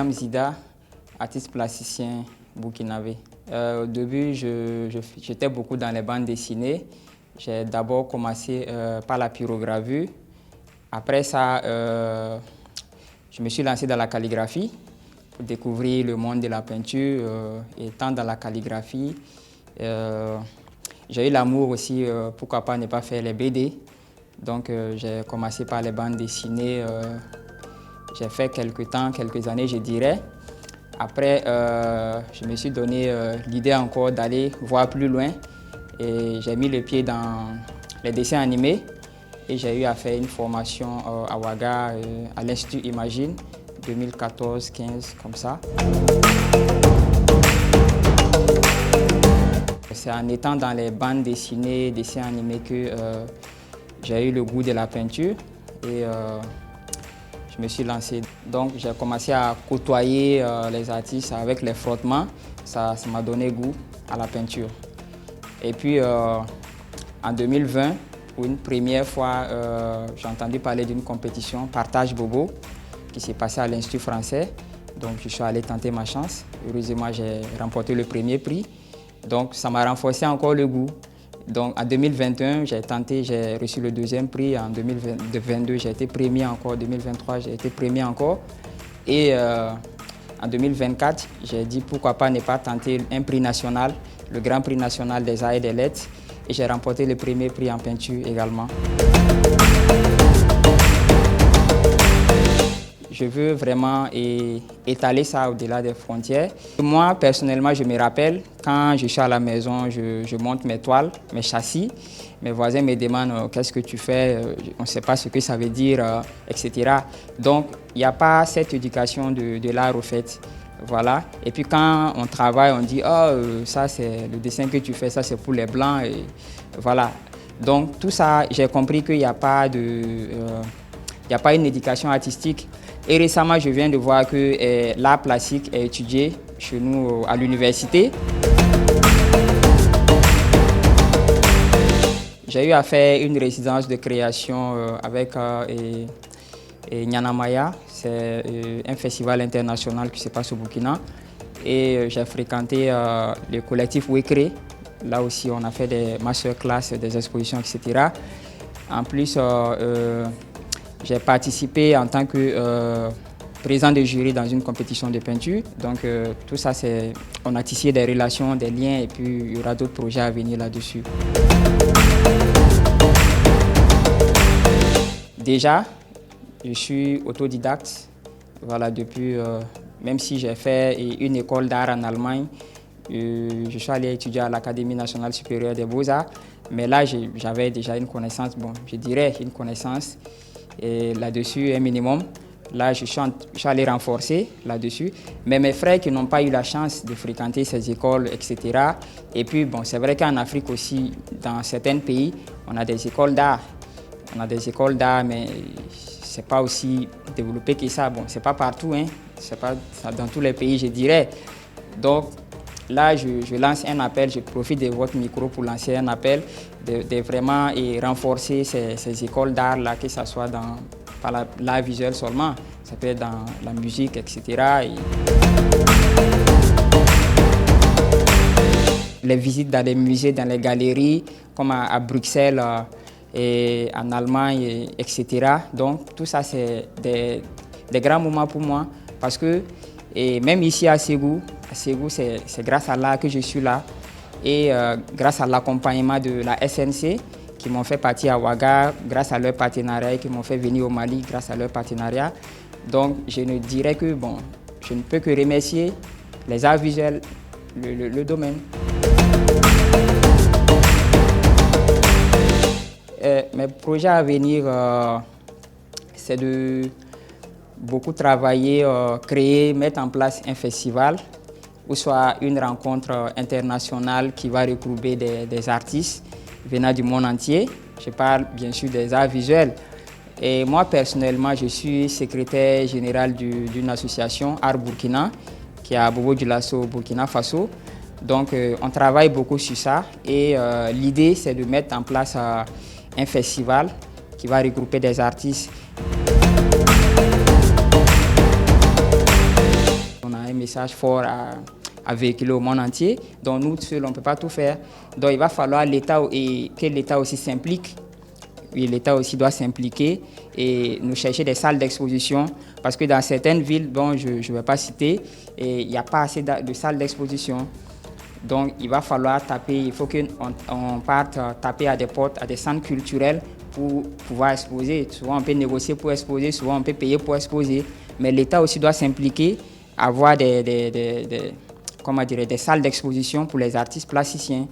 Mariam Zida, artiste plasticien burkinabé. Au début, j'étais beaucoup dans les bandes dessinées. J'ai d'abord commencé par la pyrogravure. Après ça, je me suis lancé dans la calligraphie pour découvrir le monde de la peinture. Étant dans la calligraphie, j'ai eu l'amour aussi, pourquoi pas ne pas faire les BD. Donc j'ai commencé par les bandes dessinées. J'ai fait quelques années, je dirais. Après, je me suis donné l'idée encore d'aller voir plus loin. Et j'ai mis le pied dans les dessins animés. Et j'ai eu à faire une formation à Ouaga, à l'Institut Imagine, 2014-15, comme ça. C'est en étant dans les bandes dessinées, dessins animés que j'ai eu le goût de la peinture. Et je me suis lancé. Donc j'ai commencé à côtoyer les artistes avec les frottements. Ça m'a donné goût à la peinture. Et puis en 2020, pour une première fois, j'ai entendu parler d'une compétition Partage Bobo qui s'est passée à l'Institut français. Donc je suis allé tenter ma chance. Heureusement, j'ai remporté le premier prix. Donc ça m'a renforcé encore le goût. Donc en 2021, j'ai reçu le deuxième prix. En 2022, j'ai été premier encore. En 2023, j'ai été premier encore. Et en 2024, j'ai dit pourquoi pas ne pas tenter un prix national, le Grand Prix national des arts et des lettres. Et j'ai remporté le premier prix en peinture également. Je veux vraiment étaler ça au-delà des frontières. Moi, personnellement, je me rappelle, quand je suis à la maison, je monte mes toiles, mes châssis. Mes voisins me demandent qu'est-ce que tu fais, on ne sait pas ce que ça veut dire, etc. Donc, il n'y a pas cette éducation de l'art au fait. Voilà. Et puis quand on travaille, on dit « Oh, ça c'est le dessin que tu fais, ça c'est pour les blancs. » Et voilà. Donc tout ça, j'ai compris qu'il n'y a pas une éducation artistique. Et récemment, je viens de voir que l'art plastique est étudié chez nous à l'université. J'ai eu à faire une résidence de création avec Nyanamaya. C'est un festival international qui se passe au Burkina. Et j'ai fréquenté le collectif Wekre. Là aussi, on a fait des masterclass, des expositions, etc. En plus, j'ai participé en tant que président de jury dans une compétition de peinture. Donc tout ça, on a tissé des relations, des liens et puis il y aura d'autres projets à venir là-dessus. Déjà, je suis autodidacte. Voilà, depuis, même si j'ai fait une école d'art en Allemagne, je suis allé étudier à l'Académie nationale supérieure des beaux-arts. Mais là, j'avais déjà une connaissance, bon, je dirais une connaissance là-dessus, un minimum. Là, je suis allé renforcer là-dessus. Mais mes frères qui n'ont pas eu la chance de fréquenter ces écoles, etc. Et puis, bon, c'est vrai qu'en Afrique aussi, dans certains pays, on a des écoles d'art. On a des écoles d'art, mais ce n'est pas aussi développé que ça. Bon, ce n'est pas partout, hein. Ce n'est pas dans tous les pays, je dirais. Donc, là, je lance un appel, je profite de votre micro pour lancer un appel de vraiment renforcer ces écoles d'art-là, que ce soit pas l'art visuel seulement, ça peut être dans la musique, etc. Les visites dans les musées, dans les galeries, comme à Bruxelles et en Allemagne, etc. Donc tout ça, c'est des grands moments pour moi parce que même ici à Ségou, c'est grâce à l'art que je suis là et grâce à l'accompagnement de la SNC qui m'ont fait partir à Ouaga, grâce à leur partenariat, qui m'ont fait venir au Mali grâce à leur partenariat. Donc je ne dirais que bon, je ne peux que remercier les arts visuels, le domaine. Mes projets à venir, c'est de beaucoup travailler, créer, mettre en place un festival ou soit une rencontre internationale qui va regrouper des artistes venant du monde entier. Je parle bien sûr des arts visuels. Et moi personnellement, je suis secrétaire général d'une association Art Burkina qui est à Bobo-Dioulasso, Burkina Faso. Donc on travaille beaucoup sur ça et l'idée c'est de mettre en place un festival qui va regrouper des artistes. message fort à véhiculer au monde entier. Donc nous seuls, on ne peut pas tout faire. Donc il va falloir que l'État aussi s'implique. Oui, l'État aussi doit s'impliquer et nous chercher des salles d'exposition parce que dans certaines villes, bon, je ne vais pas citer, il n'y a pas assez de salles d'exposition. Donc il va falloir taper, il faut qu'on parte taper à des portes, à des centres culturels pour pouvoir exposer. Souvent on peut négocier pour exposer, souvent on peut payer pour exposer, mais l'État aussi doit s'impliquer, avoir des salles d'exposition pour les artistes plasticiens.